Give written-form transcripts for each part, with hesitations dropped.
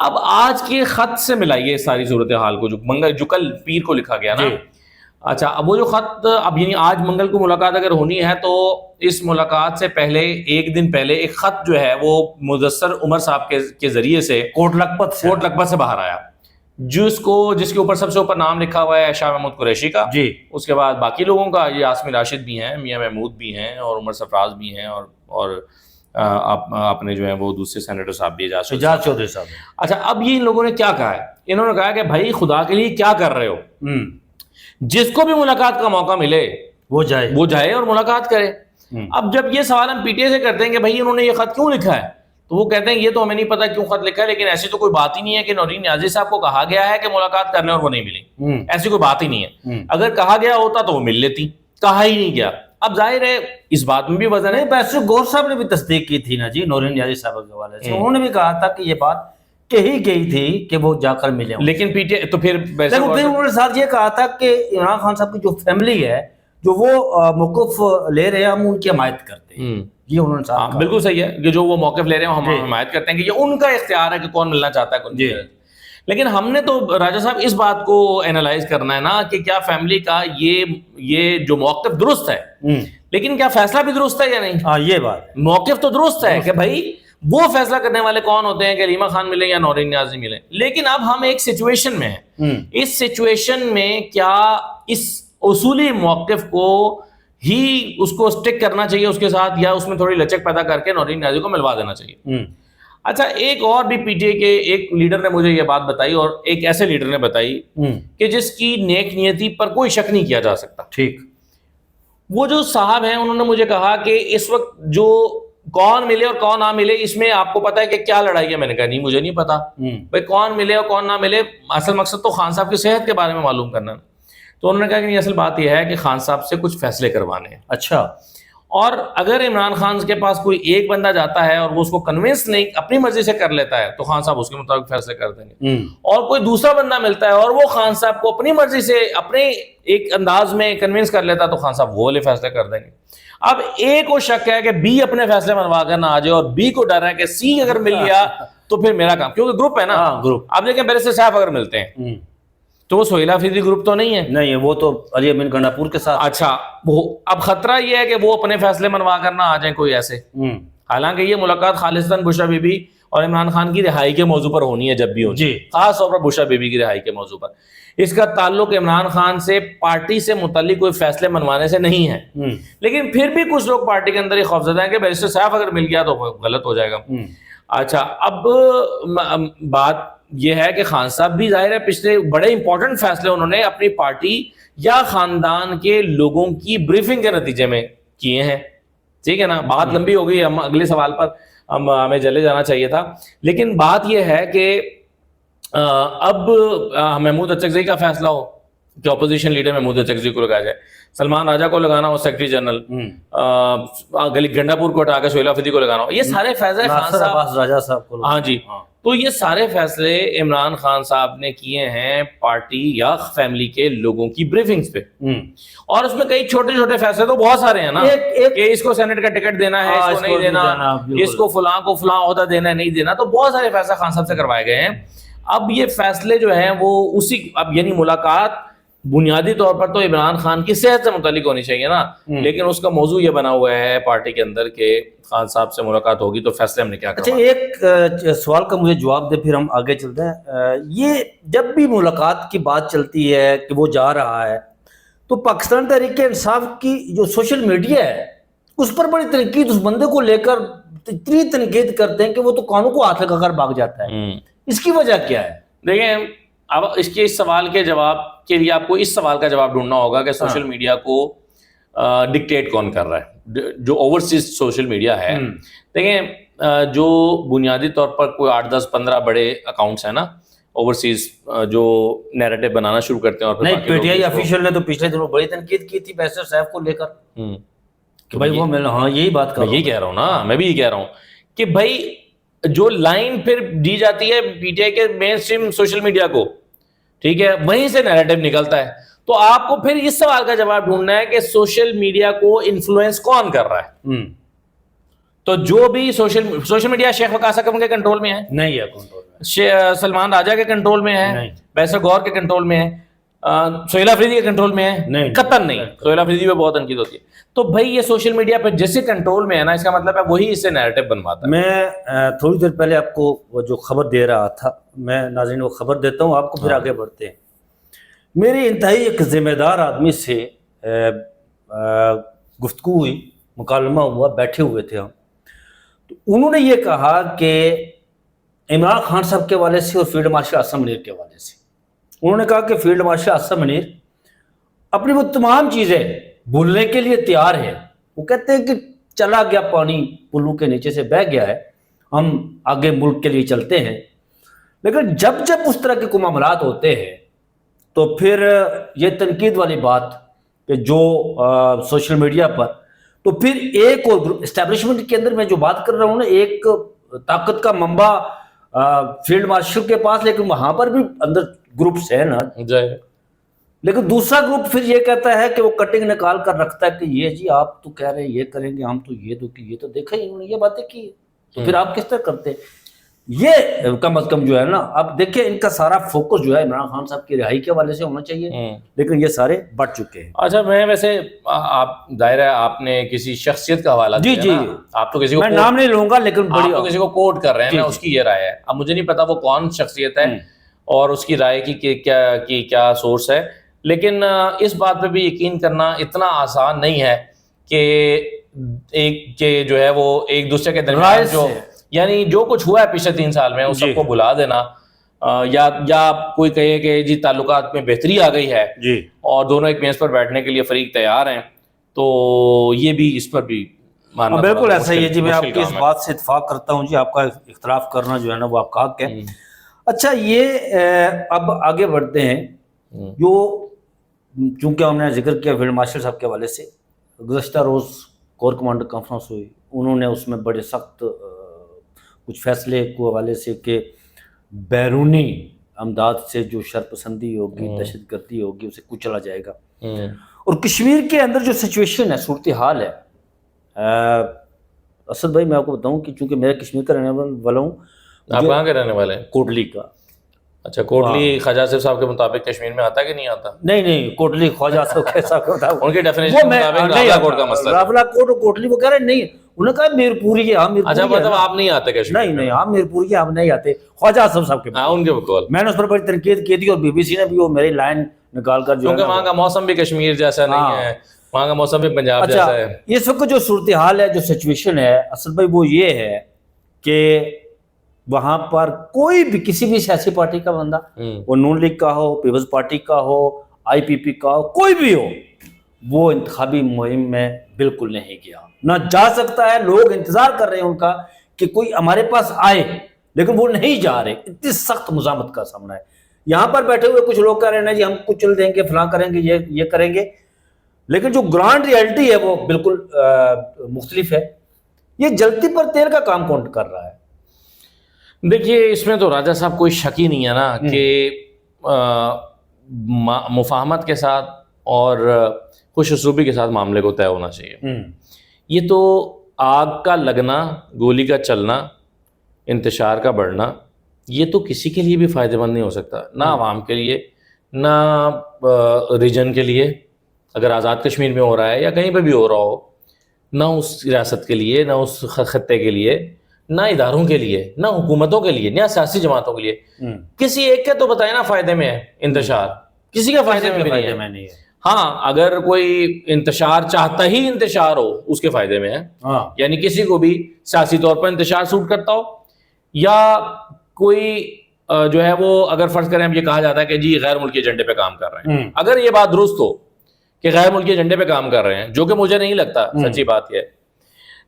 اب آج کے خط سے ملائیے اس ساری صورتحال کو جو کل پیر کو لکھا گیا نا. اچھا اب وہ جو خط اب یعنی آج منگل کو ملاقات اگر ہونی ہے تو اس ملاقات سے پہلے ایک دن پہلے ایک خط جو ہے وہ مدثر عمر صاحب کے ذریعے سے کوٹ لکھپت سے باہر آیا, جس کے اوپر سب سے اوپر نام لکھا ہوا ہے شاہ محمود قریشی کا. جی. اس کے بعد باقی لوگوں کا, یہ عاصم راشد بھی ہیں, میاں محمود بھی ہیں, اور عمر سرفراز بھی ہیں, اور اپنے جو ہیں وہ دوسرے سینیٹر صاحب بھی, اعجاز چودھری صاحب. اچھا اب یہ ان لوگوں نے کیا کہا ہے, انہوں نے کہا کہ بھائی خدا کے لیے کیا کر رہے ہو, جس کو بھی ملاقات کا موقع ملے وہ جائے اور ملاقات کرے. اب جب یہ سوال ہم پی ٹی آئی سے کرتے ہیں کہ بھائی انہوں نے یہ خط کیوں لکھا ہے, تو وہ کہتے ہیں یہ تو ہمیں نہیں پتا کیوں خط لکھا ہے, لیکن ایسی تو کوئی بات ہی نہیں ہے کہ نورین نیازی صاحب کو کہا گیا ہے کہ ملاقات کرنے اور وہ نہیں ملی, ایسی کوئی بات ہی نہیں ہے. اگر کہا گیا ہوتا تو وہ مل لیتی, کہا ہی نہیں گیا. اب ظاہر ہے اس بات میں بھی وزن ہے. بیرسٹر گور صاحب نے بھی تصدیق کی تھی نا جی نورین نیازی صاحب کے حوالے سے, انہوں نے بھی کہا تھا کہ یہ بات کہی گئی تھی کہ وہ جا کر ملے, لیکن پی ٹی آئی تو پھر انہوں نے ساتھ یہ کہا تھا کہ عمران خان صاحب کی جو فیملی ہے جو وہ موقف لے رہے ہیں ہم ان کی حمایت کرتے ہیں, یہ انہوں نے ساتھ کہا. بالکل صحیح ہے کہ جو وہ موقف لے رہے ہیں ہم حمایت کرتے ہیں کہ یہ ان کا اختیار ہے کہ کون ملنا چاہتا ہے کون. لیکن ہم نے تو راجہ صاحب اس بات کو اینالائز کرنا ہے نا کہ کیا فیملی کا یہ جو موقف درست ہے, لیکن کیا فیصلہ بھی درست ہے یا نہیں. ہاں یہ بات, موقف تو درست ہے کہ بھائی وہ فیصلہ کرنے والے کون ہوتے ہیں کہ علیمہ خان ملیں یا نورین نیازی ملیں. لیکن اب ہم ایک سچویشن میں ہیں, اس سچویشن میں کیا اس اصولی موقف کو ہی اس کو سٹک کرنا چاہیے اس کے ساتھ, یا اس میں تھوڑی لچک پیدا کر کے نورین نیازی کو ملوا دینا چاہیے. اچھا ایک اور بھی پی ٹی آئی کے ایک لیڈر نے مجھے یہ بات بتائی, اور ایک ایسے لیڈر نے بتائی کہ جس کی نیک نیتی پر کوئی شک نہیں کیا جا سکتا. ٹھیک. وہ جو صاحب ہیں انہوں نے مجھے کہا کہ اس وقت جو کون ملے اور کون نہ ملے اس میں آپ کو پتا ہے کہ کیا لڑائی ہے. میں نے کہا نہیں مجھے نہیں پتا بھائی کون ملے اور کون نہ ملے, اصل مقصد تو خان صاحب کی صحت کے بارے میں معلوم کرنا. تو انہوں نے کہا کہ اصل بات یہ ہے کہ خان صاحب سے کچھ فیصلے کروانے ہیں. اچھا. اور اگر عمران خان کے پاس کوئی ایک بندہ جاتا ہے اور وہ اس کو کنونس نہیں اپنی مرضی سے کر لیتا ہے تو خان صاحب اس کے مطابق فیصلے کر دیں گے, اور کوئی دوسرا بندہ ملتا ہے اور وہ خان صاحب کو اپنی مرضی سے اپنے ایک انداز میں کنونس کر لیتا ہے تو خان صاحب وہ والے فیصلے کر دیں گے. اب اے کو شک ہے کہ بی اپنے فیصلے منوا کر نہ آ جائے, اور بی کو ڈر ہے کہ سی اگر مل گیا تو پھر میرا کام, کیونکہ گروپ ہے نا گروپ. اب دیکھیں بیرسٹر صاحب اگر ملتے ہیں تو وہ سہیل حفیظی گروپ تو نہیں ہے, نہیں ہے, وہ تو علی امین گنڈاپور کے ساتھ. اچھا وہ اب خطرہ یہ ہے کہ وہ اپنے فیصلے منوا کر نہ آ جائیں کوئی ایسے. حالانکہ یہ ملاقات خالصتاً بشرا بی بی اور عمران خان کی رہائی کے موضوع پر ہونی ہے جب بھی ہونی, خاص طور پر بشرا بی بی کی رہائی کے موضوع پر. اس کا تعلق عمران خان سے پارٹی سے متعلق کوئی فیصلے منوانے سے نہیں ہے, لیکن پھر بھی کچھ لوگ پارٹی کے اندر یہ خوفزدہ ہیں کہ بیرسٹر صاحب اگر مل گیا تو غلط ہو جائے گا. اچھا اب بات یہ ہے کہ خان صاحب بھی ظاہر ہے پچھلے بڑے امپورٹنٹ فیصلے انہوں نے اپنی پارٹی یا خاندان کے لوگوں کی بریفنگ کے نتیجے میں کیے ہیں. ٹھیک ہے نا, بات لمبی ہو گئی, ہم اگلے سوال پر ہمیں چلے جانا چاہیے تھا. لیکن بات یہ ہے کہ اب محمود اچکزئی کا فیصلہ ہو کہ اپوزیشن لیڈر محمود اچکزئی کو لگایا جائے, سلمان راجہ کو لگانا ہو سیکرٹری جنرل, گنڈاپور کو ہٹا کے سہیل حفیظی کو لگانا ہو, یہ سارے فیصلے خان صاحب کو. ہاں جی, تو یہ سارے فیصلے عمران خان صاحب نے کیے ہیں پارٹی یا فیملی کے لوگوں کی بریفنگز پہ, اور اس میں کئی چھوٹے چھوٹے فیصلے تو بہت سارے ہیں نا, کہ اس کو سینٹ کا ٹکٹ دینا ہے, اس کو نہیں دینا, اس کو فلاں عہدہ دینا ہے نہیں دینا, تو بہت سارے فیصلے خان صاحب سے کروائے گئے ہیں. اب یہ فیصلے جو ہیں وہ اسی اب یعنی ملاقات بنیادی طور پر تو عمران خان کی صحت سے متعلق ہونی چاہیے نا, لیکن اس کا موضوع یہ بنا ہوا ہے پارٹی کے اندر کہ خان صاحب سے ملاقات ہوگی تو فیصلے ہم نے کیا کرنا. اچھا ایک سوال کا مجھے جواب دے پھر ہم آگے چلتے ہیں. یہ جب بھی ملاقات کی بات چلتی ہے کہ وہ جا رہا ہے تو پاکستان تحریک انصاف کی جو سوشل میڈیا ہے اس پر بڑی تنقید, اس بندے کو لے کر اتنی تنقید کرتے ہیں کہ وہ تو کانوں کو ہاتھ لگا کر بھاگ جاتا ہے. اس کی وجہ کیا ہے؟ دیکھیں اب اس کے اس سوال کے جواب کے لیے آپ کو اس سوال کا جواب ڈھونڈنا ہوگا کہ سوشل میڈیا کو ڈکٹیٹ کون کر رہا ہے. جو اوورسیز سوشل میڈیا ہے, دیکھیں جو بنیادی طور پر کوئی 8 10 15 بڑے اکاؤنٹس ہیں نا اوورسیز جو نیریٹو بنانا شروع کرتے ہیں, اور نہیں پی ٹی آئی افیشیل نے تو پچھلے دنوں بڑی تنقید کی تھی بیرسٹر صاحب کو لے کر کہ بھائی وہ ملنا, ہاں یہی بات کر رہا ہوں, یہی کہہ رہا ہوں نا, میں بھی یہی کہہ رہا ہوں کہ بھائی جو لائن پھر دی جاتی ہے پی ٹی آئی کے مین اسٹریم سوشل میڈیا کو, ٹھیک ہے, وہیں سے نیریٹو نکلتا ہے. تو آپ کو پھر اس سوال کا جواب ڈھونڈنا ہے کہ سوشل میڈیا کو انفلوئنس کون کر رہا ہے. تو جو بھی سوشل میڈیا شیخ وقاص اکرم کے کنٹرول میں ہے, نہیں ہے کنٹرول میں, سلمان راجہ کے کنٹرول میں ہے, نہیں. بیسر گوہر کے کنٹرول میں ہے, سہیل آفریدی کے کنٹرول میں ہے؟ نہیں. قطعاً نہیں. سہیل آفریدی پہ بہت تنقید ہوتی ہے. تو بھائی یہ سوشل میڈیا پہ جس کے کنٹرول میں ہے نا, اس کا مطلب ہے وہی اس سے نیریٹو بنواتا ہے. میں تھوڑی دیر پہلے آپ کو وہ جو خبر دے رہا تھا, میں ناظرین وہ خبر دیتا ہوں آپ کو, پھر آگے بڑھتے ہیں. میری انتہائی ایک ذمہ دار آدمی سے گفتگو ہوئی, مکالمہ ہوا, بیٹھے ہوئے تھے ہم, تو انہوں نے یہ کہا کہ عمران خان صاحب کے حوالے سے اور فیلڈ مارشل اسد منیر کے حوالے سے, انہوں نے کہا کہ فیلڈ مارشل اسد منیر اپنی وہ تمام چیزیں بھولنے کے لیے تیار ہے. وہ کہتے ہیں کہ چلا گیا پانی پلو کے نیچے سے بہہ گیا ہے, ہم آگے ملک کے لیے چلتے ہیں. لیکن جب جب اس طرح کے کوئی معاملات ہوتے ہیں تو پھر یہ تنقید والی بات کہ جو سوشل میڈیا پر, تو پھر ایک اور اسٹیبلشمنٹ کے اندر میں جو بات کر رہا ہوں نا, ایک طاقت کا منبع فیلڈ مارشل کے پاس, لیکن وہاں پر بھی اندر گروپس ہیں نا, لیکن دوسرا گروپ پھر یہ کہتا ہے کہ وہ کٹنگ نکال کر رکھتا ہے کہ یہ جی آپ تو کہہ رہے ہیں یہ کریں گے, ہم تو یہ تو دیکھا ہی انہوں نے یہ باتیں کی, تو پھر آپ کس طرح کرتے. یہ کم از کم جو ہے نا, اب دیکھیں ان کا سارا فوکس جو ہے عمران خان صاحب کی رہائی کے حوالے سے ہونا چاہیے, لیکن یہ سارے بڑھ چکے ہیں. اچھا, میں ویسے آپ ظاہر ہے آپ نے کسی شخصیت کا حوالہ جی دیا نا, آپ تو کسی کو میں نام نہیں لوں گا, لیکن آپ تو کسی کو کوٹ کر رہے ہیں, میں اس کی یہ رائے ہے. اب مجھے نہیں پتا وہ کون شخصیت ہے اور اس کی رائے کی کیا سورس ہے, لیکن اس بات پہ بھی یقین کرنا اتنا آسان نہیں ہے کہ جو ہے وہ ایک دوسرے کے درمیان جو یعنی جو کچھ ہوا ہے پچھلے 3 سال میں اس سب کو بھلا دینا, یا کوئی کہے کہ جی تعلقات میں بہتری آ گئی ہے جی اور دونوں ایک میز پر بیٹھنے کے لیے فریق تیار ہیں, تو یہ بھی اس پر بھی ماننا بالکل ایسا ہی ہے. جی میں آپ کی اس بات سے اتفاق کرتا ہوں, جی آپ کا اختلاف کرنا جو ہے نا وہ آپ کا حق ہے. اچھا, یہ اب آگے بڑھتے ہیں. جو چونکہ ہم نے ذکر کیا فیلڈ مارشل صاحب کے حوالے سے, گزشتہ روز کور کمانڈر کانفرنس ہوئی, انہوں نے اس میں بڑے سخت کچھ فیصلے کو حوالے سے کہ بیرونی امداد سے جو شرپسندی ہوگی, دہشت گردی ہوگی, اسے کچلا جائے گا. اور کشمیر کے اندر جو سچویشن ہے, صورتحال ہے, اسد بھائی میں آپ کو بتاؤں کہ چونکہ میں کشمیر کا رہنے والا ہوں. آپ کہاں کے رہنے والے ہیں؟ کوٹلی کا. اچھا, کوٹلی خواجہ آصف صاحب کے مطابق کشمیر میں آتا ہے کہ نہیں آتا؟ نہیں, کوٹلی خواجہ آصف کے صاحب ان کی ڈیفینیشن کے مطابق راولا کوٹ کا مسئلہ ہے. راولا کوٹ اور کوٹلی وہ کہہ رہے نہیں, انہوں نے کہا میرپوری ہے. ہاں میرپوری. اچھا, مطلب آپ نہیں آتے کشمیر؟ نہیں, ہم میرپوری ہیں, ہم نہیں آتے. خواجہ آصف صاحب کے ان کے بقول میں نے اس پر بڑی تنقید کی تھی, اور بی بی سی نے بھی وہ میری لائن نکال کر جو کیونکہ وہاں کا موسم بھی کشمیر جیسا نہیں ہے, وہاں کا موسم بھی پنجاب جیسا ہے. اس وقت جو صورتحال ہے, جو سچویشن ہے اسد بھائی, وہ یہ ہے کہ وہاں پر کوئی بھی کسی بھی سیاسی پارٹی کا بندہ, وہ نون لیگ کا ہو, پیپلز پارٹی کا ہو, آئی پی پی کا ہو, کوئی بھی ہو, وہ انتخابی مہم میں بالکل نہیں گیا, نہ جا سکتا ہے. لوگ انتظار کر رہے ہیں ان کا کہ کوئی ہمارے پاس آئے, لیکن وہ نہیں جا رہے. اتنی سخت مزاحمت کا سامنا ہے. یہاں پر بیٹھے ہوئے کچھ لوگ کہہ رہے ہیں جی ہم کچھ چل دیں گے, فلاں کریں گے, یہ کریں گے, لیکن جو گرانڈ ریئلٹی ہے وہ بالکل مختلف ہے. یہ جلتی پر تیل کا کام کون کر رہا ہے؟ دیکھیے, اس میں تو راجہ صاحب کوئی شک ہی نہیں ہے نا کہ مفاہمت کے ساتھ اور خوش اسلوبی کے ساتھ معاملے کو طے ہونا چاہیے. یہ تو آگ کا لگنا, گولی کا چلنا, انتشار کا بڑھنا, یہ تو کسی کے لیے بھی فائدہ مند نہیں ہو سکتا, نہ عوام کے لیے, نہ ریجن کے لیے اگر آزاد کشمیر میں ہو رہا ہے یا کہیں پہ بھی ہو رہا ہو, نہ اس ریاست کے لیے, نہ اس خطے کے لیے, نہ اداروں کے لیے, نہ حکومتوں کے لیے, نہ سیاسی جماعتوں کے لیے. کسی ایک کے تو بتائے نا فائدے میں ہے انتشار, کسی کا فائدے میں نہیں ہے. ہاں, اگر کوئی انتشار چاہتا ہی انتشار ہو اس کے فائدے میں ہے, یعنی کسی کو بھی سیاسی طور پر انتشار سوٹ کرتا ہو, یا کوئی جو ہے وہ اگر فرض کریں یہ کہا جاتا ہے کہ جی غیر ملکی ایجنڈے پہ کام کر رہے ہیں, اگر یہ بات درست ہو کہ غیر ملکی ایجنڈے پہ کام کر رہے ہیں, جو کہ مجھے نہیں لگتا, سچی بات یہ,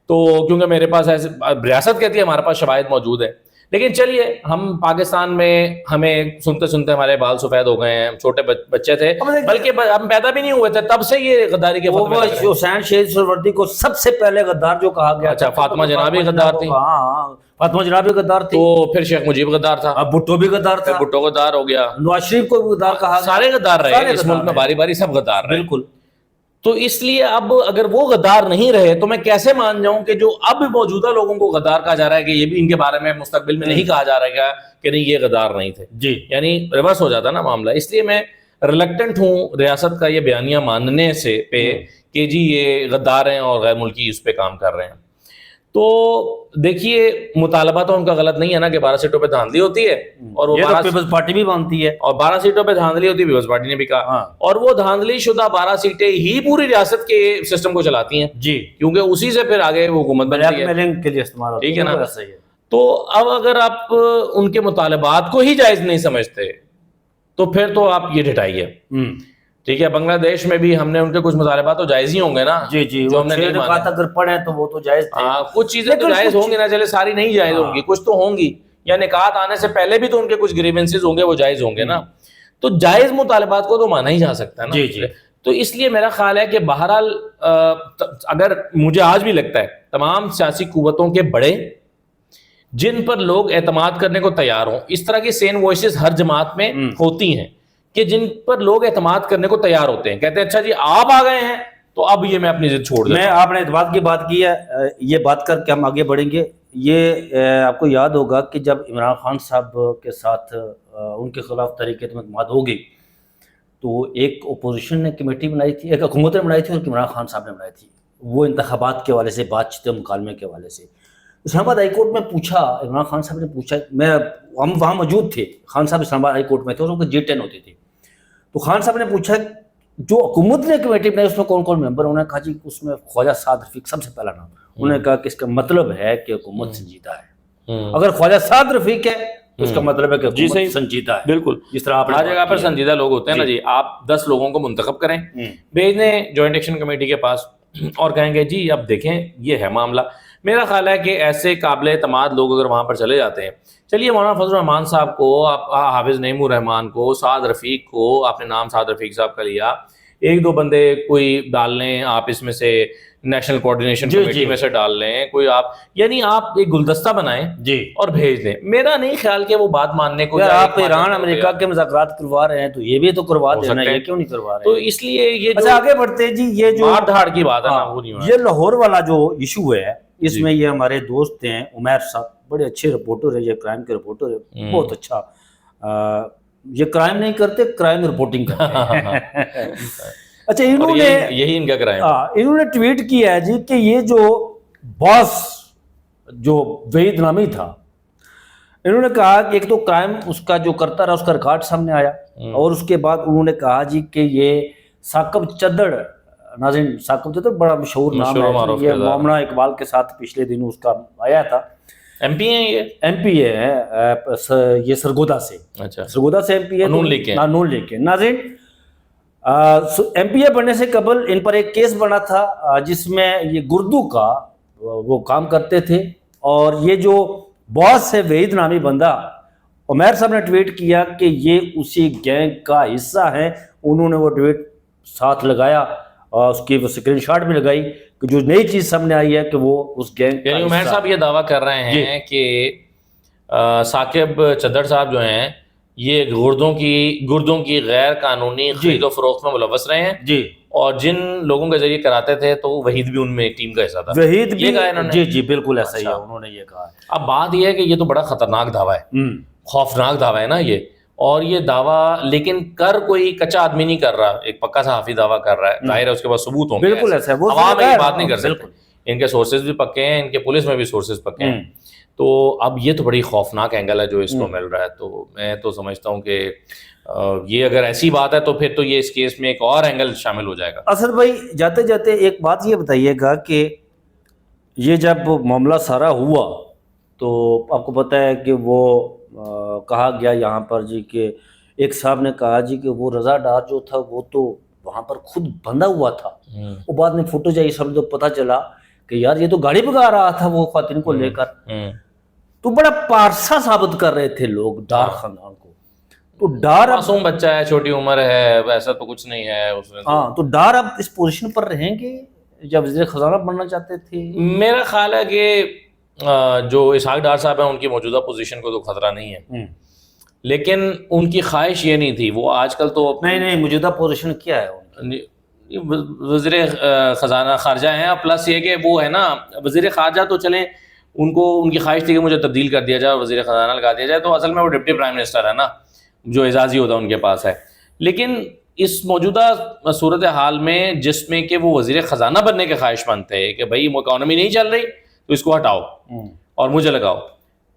تو کیونکہ میرے پاس ایسے ریاست کہتی ہے ہمارے پاس شواہد موجود ہیں, لیکن چلیے ہم پاکستان میں ہمیں سنتے سنتے ہمارے بال سفید ہو گئے ہیں, ہم چھوٹے بچے تھے بلکہ ہم پیدا بھی نہیں ہوئے تھے تب سے یہ غداری کے حسین شہید سہروردی کو سب سے پہلے غدار جو کہا گیا. اچھا, فاطمہ جنابی غدار تھی. فاطمہ جنابی غدار تھی. تو پھر شیخ مجیب غدار تھا, اب بھٹو بھی غدار تھا, بھٹو غدار ہو گیا, نواز شریف کو بھی غدار کہا, سارے غدار رہے اس ملک میں, باری باری سب غدار رہے. بالکل. تو اس لیے اب اگر وہ غدار نہیں رہے تو میں کیسے مان جاؤں کہ جو اب موجودہ لوگوں کو غدار کہا جا رہا ہے کہ یہ بھی ان کے بارے میں مستقبل میں نہیں کہا جا رہا ہے کہ نہیں یہ غدار نہیں تھے جی یعنی ریورس ہو جاتا نا معاملہ. اس لیے میں ریلیکٹنٹ ہوں ریاست کا یہ بیانیہ ماننے سے پہ کہ جی یہ غدار ہیں اور غیر ملکی اس پہ کام کر رہے ہیں. تو دیکھیے مطالبہ تو ان کا غلط نہیں ہے نا کہ 12 سیٹوں پہ دھاندلی ہوتی ہے اور وہ پیپلز پارٹی بھی مانتی ہے اور 12 سیٹوں پہ دھاندلی ہوتی ہے پیپلز پارٹی نے بھی کہا اور وہ دھاندلی شدہ 12 سیٹیں ہی پوری ریاست کے سسٹم کو چلاتی ہیں جی کیونکہ اسی سے پھر آگے وہ حکومت بنتی ہے کے لیے استعمال ٹھیک ہے نا. تو اب اگر آپ ان کے مطالبات کو ہی جائز نہیں سمجھتے تو پھر تو آپ یہ ڈٹائیے. ٹھیک ہے بنگلہ دیش میں بھی ہم نے ان کے کچھ مطالبات تو جائز ہی ہوں گے نا جی جی جو ہم نے نہیں مانے. اگر پڑھیں تو وہ تو جائز تھے. کچھ چیزیں تو جائز ہوں گی نا چلے ساری نہیں جائز ہوں گی کچھ تو ہوں گی یا نکات آنے سے پہلے بھی تو ان کے کچھ گریونسز ہوں گے وہ جائز ہوں گے نا. تو جائز مطالبات کو تو مانا ہی جا سکتا ہے نا. جی جی تو اس لیے میرا خیال ہے کہ بہرحال اگر مجھے آج بھی لگتا ہے تمام سیاسی قوتوں کے بڑے جن پر لوگ اعتماد کرنے کو تیار ہوں, اس طرح کی سین وائسز ہر جماعت میں ہوتی ہیں کہ جن پر لوگ اعتماد کرنے کو تیار ہوتے ہیں, کہتے ہیں اچھا جی آپ آ گئے ہیں تو اب یہ میں اپنی ضد چھوڑ دیتا ہوں. میں آپ نے اعتماد کی بات کی ہے, یہ بات کر کے ہم آگے بڑھیں گے. یہ آپ کو یاد ہوگا کہ جب عمران خان صاحب کے ساتھ ان کے خلاف تحریک اعتماد ہو گئی تو ایک اپوزیشن نے کمیٹی بنائی تھی, ایک حکومت نے بنائی تھی اور عمران خان صاحب نے بنائی تھی. وہ انتخابات کے حوالے سے بات چیت مکالمے کے حوالے سے اسلام آباد ہائی کورٹ میں پوچھا, عمران خان صاحب نے پوچھا, ہم وہاں موجود تھے, خان صاحب اسلام آباد ہائی کورٹ میں تھے اور ان کو G10 ہوتی تھی. تو خان صاحب نے پوچھا جو حکومت نے کمیٹی بنائی اس میں کون کون ممبر, انہوں نے کہا جی اس میں خواجہ سعد رفیق سب سے پہلا نام. انہوں نے کہا کہ اس کا مطلب ہے کہ حکومت سنجیدہ ہے. اگر خواجہ سعد رفیق ہے تو اس کا مطلب ہے کہ حکومت سنجیدہ ہے. بالکل جس طرح آپ ہر جگہ پر سنجیدہ لوگ ہوتے ہیں نا جی. آپ 10 لوگوں کو منتخب کریں, بھیج دیں جوائنٹ ایکشن کمیٹی کے پاس اور کہیں گے جی اب دیکھیں یہ ہے معاملہ. میرا خیال ہے کہ ایسے قابل اعتماد لوگ اگر وہاں پر چلے جاتے ہیں, چلیے مولانا فضل الرحمان صاحب کو, آپ حافظ نعیم الرحمان کو, سعد رفیق کو, آپ نے نام سعد رفیق صاحب کا لیا, 1-2 بندے کوئی ڈال لیں آپ اس میں سے, نیشنل کوارڈینیشن کمیٹی میں سے ڈال لیں کوئی, آپ یعنی آپ ایک گلدستہ بنائیں جی اور بھیج دیں. میرا نہیں خیال کہ وہ بات ماننے کو, آپ ایران امریکہ کے مذاکرات کروا رہے ہیں تو یہ بھی تو کروا دینا, یہ کیوں نہیں کروا رہے. تو اس لیے یہ اچھا آگے بڑھتے ہیں جی. یہ جو مار دھاڑ کی بات ہے نا وہ نہیں, یہ لاہور والا جو ایشو ہے اس میں یہ ہمارے دوست ہیں عمیر صاحب, بڑے اچھے رپورٹر ہیں, یہ کرائم کے رپورٹر ہیں, بہت اچھا. یہ کرائم نہیں کرتے, کرائم رپورٹنگ کرتے ہیں. اچھا انہوں نے یہی ان کا کرائم, انہوں نے ٹویٹ کیا ہے جی کہ یہ جو باس جو وحید نامی تھا, انہوں نے کہا کہ ایک تو کرائم اس کا جو کرتا رہا اس کا ریکارڈ سامنے آیا, اور اس کے بعد انہوں نے کہا جی کہ یہ ثاقب چدڑ, ناظرین ثاقب چدڑ بڑا مشہور نام ہے, یہ مومنہ اقبال کے ساتھ پچھلے دنوں اس کا آیا تھا. ایم پی ہیں, یہ ایم پی ہے یہ سرگودا سے, اچھا سرگودا سے ایم پی ہے, نون لیگ کے, نون لیگ کے. ناظرین ایم پی اے بننے سے قبل ان پر ایک کیس بنا تھا جس میں یہ گردو کا وہ کام کرتے تھے, اور یہ جو باس ہے وحید نامی بندہ, عمیر صاحب نے ٹویٹ کیا کہ یہ اسی گینگ کا حصہ ہے. انہوں نے وہ ٹویٹ ساتھ لگایا اور اس کی وہ اسکرین شاٹ بھی لگائی کہ جو نئی چیز سامنے آئی ہے کہ وہ اس گینگ کا یعنی عمیر صاحب یہ دعویٰ کر رہے ہیں کہ ثاقب چدڑ صاحب جو ہیں یہ گردوں کی غیر قانونی خرید و فروخت میں ملوث رہے ہیں جی, اور جن لوگوں کے ذریعے کراتے تھے تو وحید بھی ان میں ٹیم کا حصہ تھا. وحید بھی, جی جی بالکل ایسا ہی ہے, انہوں نے یہ کہا. اب بات یہ ہے کہ یہ تو بڑا خطرناک دعویٰ ہے, خوفناک دعویٰ ہے نا یہ, اور یہ دعویٰ لیکن کوئی کچا آدمی نہیں کر رہا, ایک پکا صحافی دعویٰ کر رہا ہے, ظاہر ہے اس کے پاس ثبوت ہوں گے. بالکل ایسا ہے, وہ عوام یہ بات نہیں کر سکتے, ان کے سورسز بھی پکے ہیں, ان کے پولیس میں بھی سورسز پکے ہیں. تو اب یہ تو بڑی خوفناک اینگل ہے جو اس کو مل رہا ہے. تو میں تو سمجھتا ہوں کہ یہ اگر ایسی بات ہے تو پھر تو یہ اس کیس میں ایک اور اینگل شامل ہو جائے گا. اسد بھائی جاتے جاتے ایک بات یہ بتائیے گا کہ یہ جب معاملہ سارا ہوا تو آپ کو پتہ ہے کہ وہ کہا گیا یہاں پر جی کہ ایک صاحب نے کہا جی کہ وہ رضا ڈار جو تھا وہ تو وہاں پر خود بندھا ہوا تھا. وہ بعد میں فوٹو جائے سب کو پتہ چلا کہ یار یہ تو گاڑی بگا رہا تھا وہ خواتین کو لے کر. تو بڑا پارسا ثابت کر رہے تھے لوگ ڈار خاندان کو. تو ڈار معصوم بچہ ہے, چھوٹی عمر ہے, ویسا تو کچھ نہیں ہے اس میں. ہاں تو ڈار اب اس پوزیشن پر رہیں گے جب وزیر خزانہ بننا چاہتے تھے. میرا خیال ہے کہ جو اسحاق ڈار صاحب ہیں ان کی موجودہ پوزیشن کو تو خطرہ نہیں ہے, لیکن ان کی خواہش یہ نہیں تھی. وہ آج کل تو نہیں موجودہ پوزیشن کیا ہے وزیر خزانہ خارجہ ہیں، پلس یہ کہ وہ ہے نا وزیر خارجہ تو چلیں ان کو ان کی خواہش تھی کہ مجھے تبدیل کر دیا جائے اور وزیر خزانہ لگا دیا جائے، تو اصل میں وہ ڈپٹی پرائم منسٹر ہے نا جو اعزازی ہوتا ان کے پاس ہے. لیکن اس موجودہ صورت حال میں جس میں کہ وہ وزیر خزانہ بننے کے خواہش مند تھے کہ بھائی اکانومی نہیں چل رہی تو اس کو ہٹاؤ اور مجھے لگاؤ،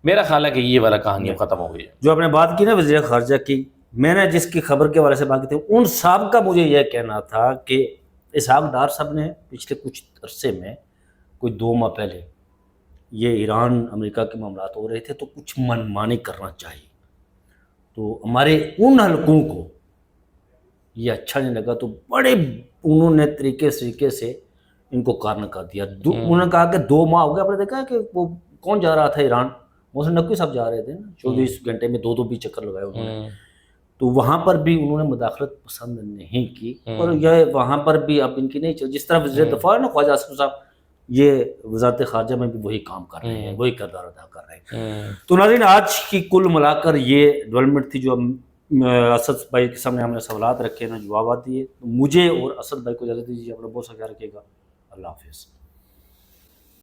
میرا خیال ہے کہ یہ والا کہانی اب ختم ہو گئی ہے. جو آپ نے بات کی نا وزیر خارجہ کی، میں نے جس کی خبر کے حوالے سے بات کی تھی ان صاحب کا مجھے یہ کہنا تھا کہ اسحاق ڈار صاحب نے پچھلے کچھ عرصے میں کوئی 2 ماہ پہلے یہ ایران امریکہ کے معاملات ہو رہے تھے تو کچھ منمانی کرنا چاہیے، تو ہمارے ان حلقوں کو یہ اچھا نہیں لگا تو بڑے انہوں نے طریقے سے ان کو کارن کر دیا. انہوں نے کہا کہ 2 ماہ ہو گئے. آپ نے دیکھا ہے کہ وہ کون جا رہا تھا ایران؟ محسن نقوی صاحب جا رہے تھے نا 24 گھنٹے میں 2 بھی چکر لگائے انہوں نے، تو وہاں پر بھی انہوں نے مداخلت پسند نہیں کی اور یہ وہاں پر بھی اب ان کی نہیں چل. جس طرح وزیر دفاع ہے نا خواجہ اصف صاحب، یہ وزارت خارجہ میں بھی وہی کام کر رہے ہیں، وہی کردار ادا کر رہے ہیں. تو ناظرین آج کی کل ملا کر یہ ڈیولپمنٹ تھی جو اسد بھائی کے سامنے ہم نے سوالات رکھے نا، جوابات دیے. مجھے اور اسد بھائی کو اجازت دیجیے، اپنا بہت سا خیال رکھیے گا. اللہ حافظ.